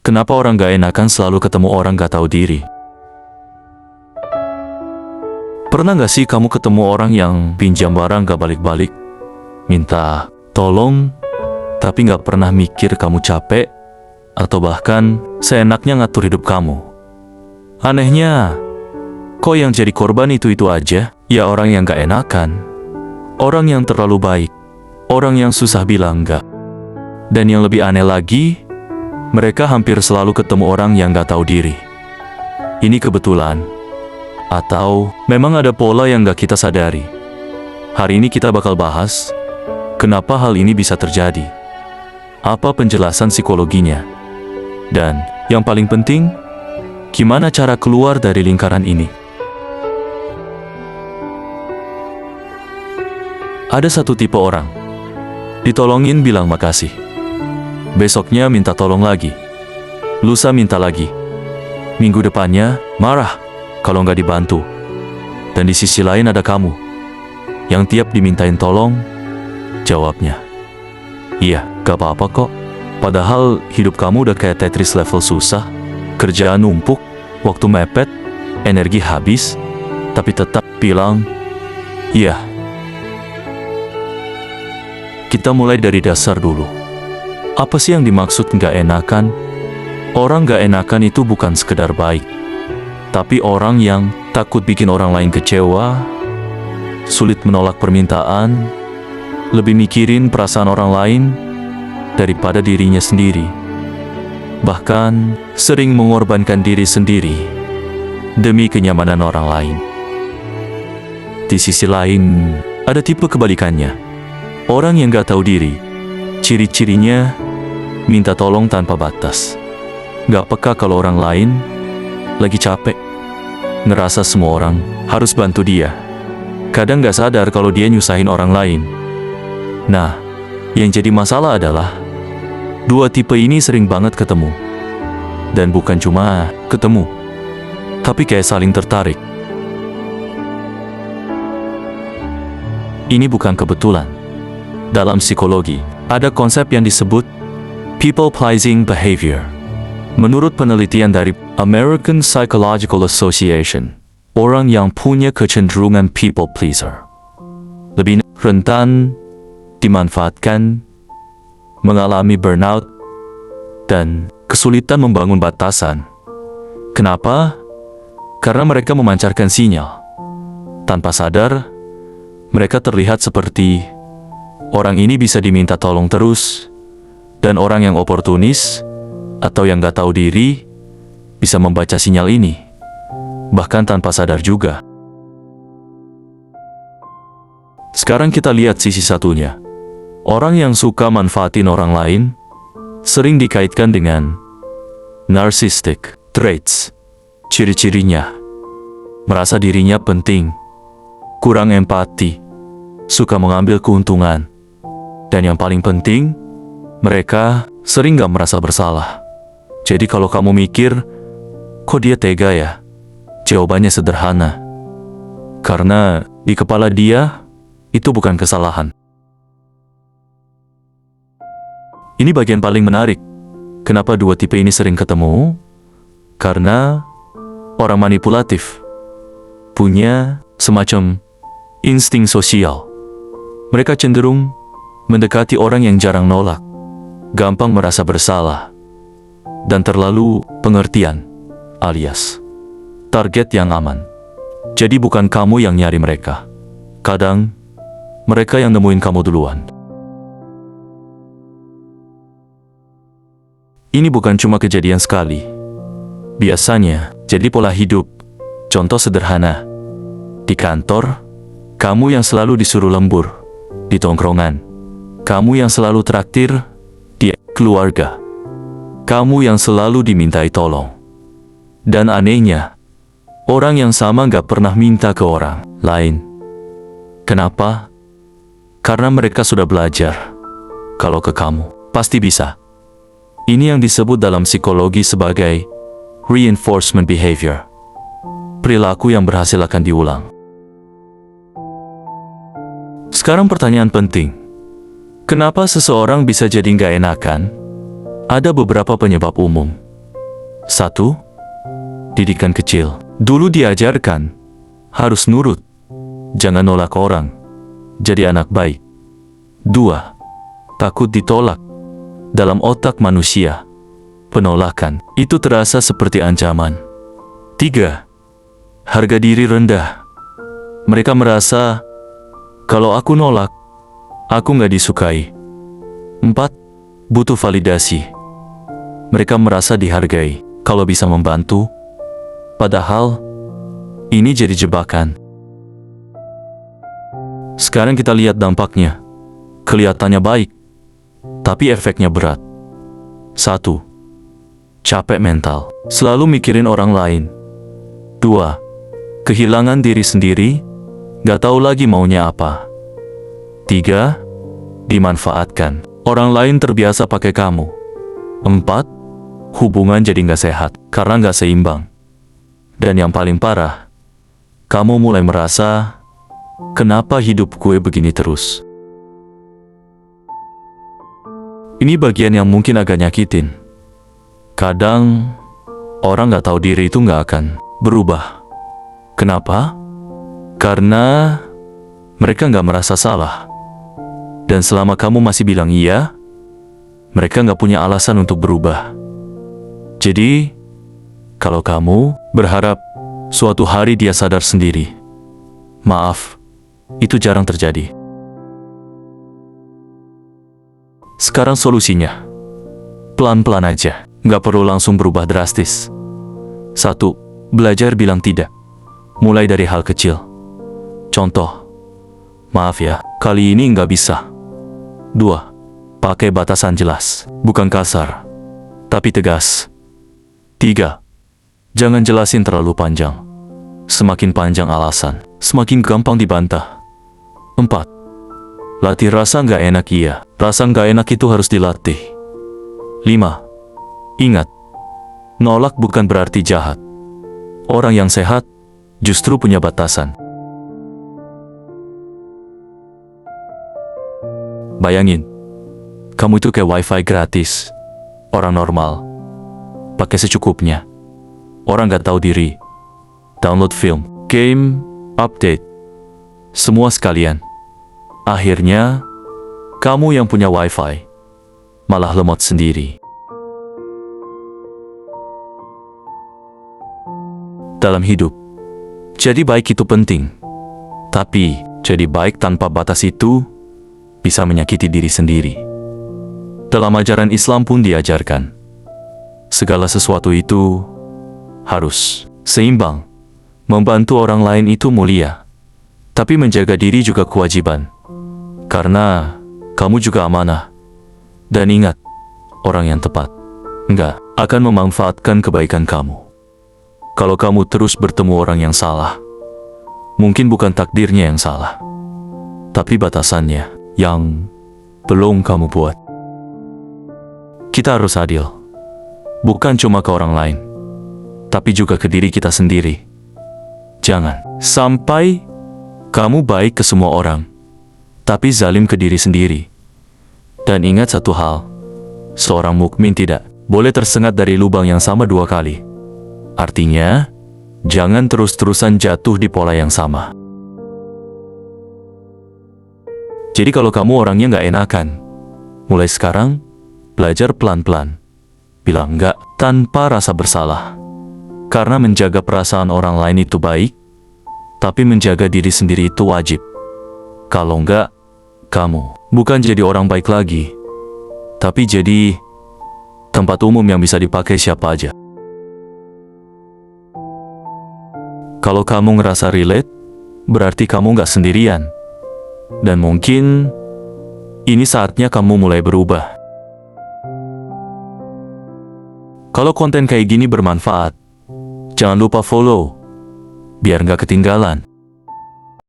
Kenapa orang gak enakan selalu ketemu orang gak tahu diri? Pernah gak sih kamu ketemu orang yang pinjam barang gak balik-balik? Minta tolong, tapi gak pernah mikir kamu capek, atau bahkan seenaknya ngatur hidup kamu. Anehnya, kok yang jadi korban itu-itu aja? Ya orang yang gak enakan, orang yang terlalu baik, orang yang susah bilang enggak. Dan yang lebih aneh lagi, mereka hampir selalu ketemu orang yang gak tahu diri. Ini kebetulan, atau memang ada pola yang gak kita sadari. Hari ini kita bakal bahas, kenapa hal ini bisa terjadi, apa penjelasan psikologinya, dan yang paling penting, gimana cara keluar dari lingkaran ini. Ada satu tipe orang, ditolongin bilang makasih, besoknya minta tolong lagi, lusa minta lagi, minggu depannya marah kalau nggak dibantu. Dan di sisi lain ada kamu, yang tiap dimintain tolong, jawabnya, iya, gak apa-apa kok. Padahal hidup kamu udah kayak Tetris level susah, kerjaan numpuk, waktu mepet, energi habis, tapi tetap bilang, iya. Kita mulai dari dasar dulu. Apa sih yang dimaksud nggak enakan? Orang nggak enakan itu bukan sekedar baik, tapi orang yang takut bikin orang lain kecewa, sulit menolak permintaan, lebih mikirin perasaan orang lain daripada dirinya sendiri. Bahkan sering mengorbankan diri sendiri demi kenyamanan orang lain. Di sisi lain, ada tipe kebalikannya. Orang yang gak tahu diri, ciri-cirinya minta tolong tanpa batas. Gak peka kalau orang lain lagi capek, ngerasa semua orang harus bantu dia. Kadang gak sadar kalau dia nyusahin orang lain. Nah, yang jadi masalah adalah dua tipe ini sering banget ketemu. Dan bukan cuma ketemu, tapi kayak saling tertarik. Ini bukan kebetulan. Dalam psikologi, ada konsep yang disebut people-pleasing behavior. Menurut penelitian dari American Psychological Association, orang yang punya kecenderungan people pleaser lebih rentan dimanfaatkan, mengalami burnout, dan kesulitan membangun batasan. Kenapa? Karena mereka memancarkan sinyal. Tanpa sadar, mereka terlihat seperti orang ini bisa diminta tolong terus, dan orang yang oportunis atau yang gak tahu diri bisa membaca sinyal ini, bahkan tanpa sadar juga. Sekarang kita lihat sisi satunya. Orang yang suka manfaatin orang lain sering dikaitkan dengan narcissistic traits. Ciri-cirinya, merasa dirinya penting, kurang empati, suka mengambil keuntungan, dan yang paling penting, mereka sering gak merasa bersalah. Jadi kalau kamu mikir, kok dia tega ya? Jawabannya sederhana. Karena di kepala dia, itu bukan kesalahan. Ini bagian paling menarik. Kenapa dua tipe ini sering ketemu? Karena orang manipulatif punya semacam insting sosial. Mereka cenderung mendekati orang yang jarang nolak, gampang merasa bersalah, dan terlalu pengertian, alias target yang aman. Jadi bukan kamu yang nyari mereka. Kadang, mereka yang nemuin kamu duluan. Ini bukan cuma kejadian sekali. Biasanya, jadi pola hidup. Contoh sederhana. Di kantor, kamu yang selalu disuruh lembur. Di tongkrongan, kamu yang selalu traktir. Di keluarga, kamu yang selalu dimintai tolong. Dan anehnya, orang yang sama gak pernah minta ke orang lain. Kenapa? Karena mereka sudah belajar kalau ke kamu pasti bisa. Ini yang disebut dalam psikologi sebagai reinforcement behavior. Perilaku yang berhasil akan diulang. Sekarang pertanyaan penting. Kenapa seseorang bisa jadi nggak enakan? Ada beberapa penyebab umum. 1. Didikan kecil. Dulu diajarkan, harus nurut, jangan nolak orang, jadi anak baik. 2. Takut ditolak. Dalam otak manusia, penolakan itu terasa seperti ancaman. 3. Harga diri rendah. Mereka merasa, kalau aku nolak, aku nggak disukai. 4. Butuh validasi. Mereka merasa dihargai kalau bisa membantu, padahal ini jadi jebakan. Sekarang kita lihat dampaknya. Kelihatannya baik, tapi efeknya berat. 1. Capek mental. Selalu mikirin orang lain. 2. Kehilangan diri sendiri, gak tahu lagi maunya apa. 3. Dimanfaatkan. Orang lain terbiasa pakai kamu. 4. Hubungan jadi gak sehat karena gak seimbang. Dan yang paling parah, kamu mulai merasa, kenapa hidup gue begini terus? Ini bagian yang mungkin agak nyakitin. Kadang, orang gak tahu diri itu gak akan berubah. Kenapa? Karena mereka gak merasa salah. Dan selama kamu masih bilang iya, mereka gak punya alasan untuk berubah. Jadi, kalau kamu berharap suatu hari dia sadar sendiri, maaf, itu jarang terjadi. Sekarang solusinya, pelan-pelan aja, nggak perlu langsung berubah drastis. 1. Belajar bilang tidak, mulai dari hal kecil. Contoh, maaf ya, kali ini nggak bisa. 2. Pakai batasan jelas, bukan kasar, tapi tegas. 3. Jangan jelasin terlalu panjang. Semakin panjang alasan, semakin gampang dibantah. 4. Latih rasa nggak enak iya. Rasa nggak enak itu harus dilatih. 5. Ingat, nolak bukan berarti jahat. Orang yang sehat justru punya batasan. Bayangin, kamu itu kayak wifi gratis. Orang normal pakai secukupnya. Orang gak tahu diri, download film, game, update, semua sekalian. Akhirnya, kamu yang punya wifi malah lemot sendiri. Dalam hidup, jadi baik itu penting. Tapi, jadi baik tanpa batas itu bisa menyakiti diri sendiri. Dalam ajaran Islam pun diajarkan, segala sesuatu itu harus seimbang. Membantu orang lain itu mulia, tapi menjaga diri juga kewajiban. Karena kamu juga amanah. Dan ingat, orang yang tepat enggak akan memanfaatkan kebaikan kamu. Kalau kamu terus bertemu orang yang salah, mungkin bukan takdirnya yang salah, tapi batasannya yang belum kamu buat. Kita harus adil, bukan cuma ke orang lain, tapi juga ke diri kita sendiri. Jangan sampai kamu baik ke semua orang, tapi zalim ke diri sendiri. Dan ingat satu hal, seorang mukmin tidak boleh tersengat dari lubang yang sama 2 kali. Artinya, jangan terus-terusan jatuh di pola yang sama. Jadi kalau kamu orangnya nggak enakan, mulai sekarang, belajar pelan-pelan. Bilang enggak tanpa rasa bersalah. Karena menjaga perasaan orang lain itu baik, tapi menjaga diri sendiri itu wajib. Kalau enggak, kamu bukan jadi orang baik lagi, tapi jadi tempat umum yang bisa dipakai siapa aja. Kalau kamu ngerasa relate, berarti kamu nggak sendirian. Dan mungkin ini saatnya kamu mulai berubah. Kalau konten kayak gini bermanfaat, jangan lupa follow, biar nggak ketinggalan.